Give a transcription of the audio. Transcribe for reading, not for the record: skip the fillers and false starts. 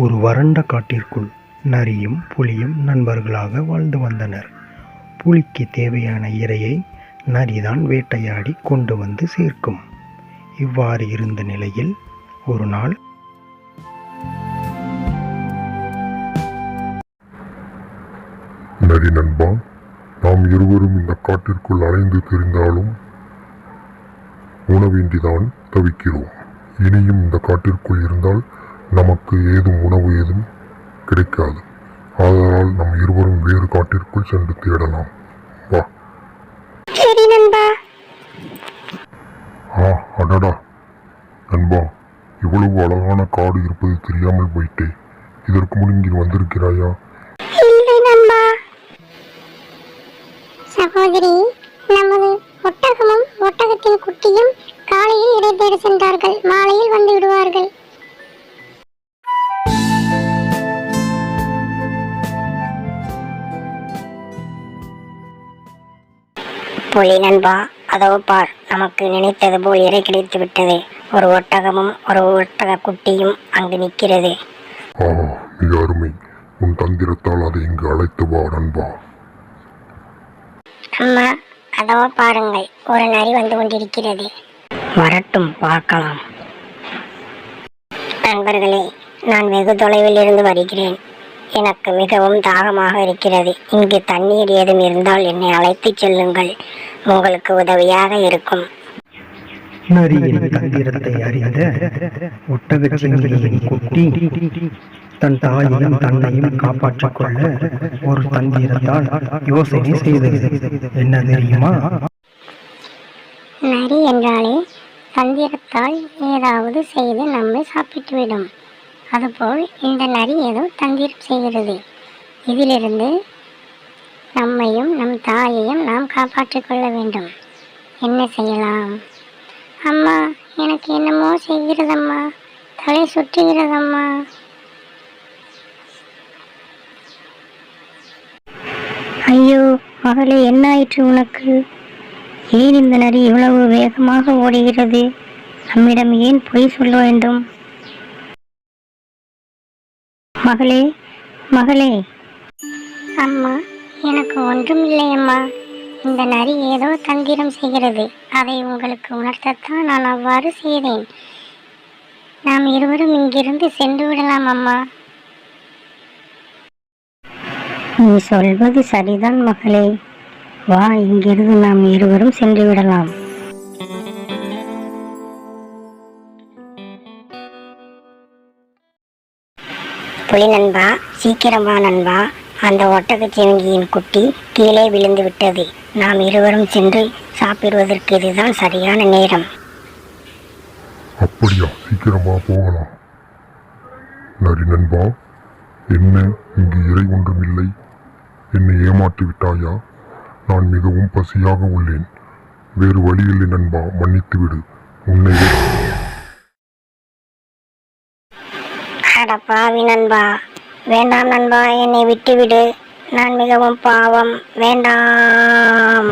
ஒரு வறண்ட காட்டிற்குள் நரியும் புலியும் நண்பர்களாக வாழ்ந்து வந்தனர். புலிக்கு தேவையான இரையை நரிதான் வேட்டையாடி கொண்டு வந்து சேர்க்கும். இவ்வாறு இருந்த நிலையில் ஒரு நாள், நரி நண்பா, நாம் இருவரும் இந்த காட்டிற்குள் அலைந்து திரிந்தாலும் உணவின்றிதான் தவிக்கிறோம். இனியும் இந்த காட்டிற்குள் இருந்தால் நமக்கு உணவு ஏதும் கிடைக்காது. ஆதலால் நம் இருவரும் வேறு காட்டிற்குள் சென்று தேடலாம். வா. சரி நண்பா. அடடா நண்பா, இவ்வளவு அழகான காடு இருப்பது தெரியாமல் போயிட்டே. இதற்கு முன் இங்கே வந்திருக்கிறாயா? இல்லை நண்பா. சகோதரி, நமது ஒட்டகமும் ஒட்டகத்தின் குட்டியும் காலையில் இரை தேட சென்றார்கள். மாலையில் வந்து விடுவார்கள். புலி நண்பா, அதோ பார், நமக்கு நினைத்தது போல் இறை கிடைத்து விட்டது. ஒரு ஒட்டகமும் ஒரு ஒட்டக குட்டியும் அங்கு நிற்கிறது. மிக அருமை. உன் தந்திரத்தால் அதை இங்கு அழைத்து வா நண்பா. அம்மா, அதோ பாருங்கள், ஒரு நரி வந்து கொண்டிருக்கிறது. வரட்டும், பார்க்கலாம். நண்பர்களே, நான் வெகு தொலைவில் இருந்து வருகிறேன். எனக்கு மிகவும் தாகமாக இருக்கிறது. இங்கு தண்ணீர் ஏதும் இருந்தால் என்னை அழைத்துச் செல்லுங்கள். உங்களுக்கு உதவியாக இருக்கும். நரியின் தந்திரத்தை அறிந்த ஒட்டகச்சிவிங்கியின் குட்டி தன் தாயையும் தன்னையும் காப்பாற்றிக் கொள்ள ஒரு தந்திரத்தால் யோசனை செய்தது. என்ன தெரியுமா? நரி என்றாலே தந்திரத்தால் ஏதாவது செய்து நம்மை சாப்பிட்டுவிடும். அதுபோல் இந்த நரி ஏதோ தந்திரம் செய்கிறது. இதிலிருந்து நம்மையும் நம் தாயையும் நாம் காப்பாற்றிக் கொள்ள வேண்டும். என்ன செய்யலாம்? அம்மா, எனக்கு என்னமோ செய்கிறதம்மா, தலை சுற்றுகிறதம்மா. ஐயோ மகளே, என்ன ஆயிற்று உனக்கு? ஏன் இந்த நரி இவ்வளவு வேகமாக ஓடுகிறது? நம்மிடம் ஏன் பொய் சொல்ல வேண்டும்? மகளே, மகளே. அம்மா, எனக்கு ஒன்றும் இல்லை அம்மா. இந்த நரி ஏதோ தந்திரம் செய்கிறது. அதை உங்களுக்கு உணர்த்தத்தான் நான் அவ்வாறு செய்தேன். நாம் இருவரும் இங்கிருந்து சென்று விடலாம் அம்மா. நீ சொல்வது சரிதான் மகளே. வா, இங்கிருந்து நாம் இருவரும் சென்று விடலாம். புலி நண்பா, சீக்கிரம் வா நண்பா. அந்த ஒட்டகச்சிவிங்கியின் குட்டி கீழே விழுந்து விட்டது. நாம் இருவரும் சென்று சாப்பிடுவதற்கு இதுதான் சரியான நேரம். அப்படியா? சீக்கிரமா போகலாம். நரி நண்பா, என்ன இங்கு இறை ஒன்றும் இல்லை? என்னை ஏமாற்றி விட்டாயா? நான் மிகவும் பசியாக உள்ளேன். வேறு வழியில்லை நண்பா, மன்னித்து விடு. உன்னை அட பாவி நண்பா, வேண்டாம் நண்பா, என்னை விட்டுவிடு. நான் மிகவும் பாவம். வேண்டாம்.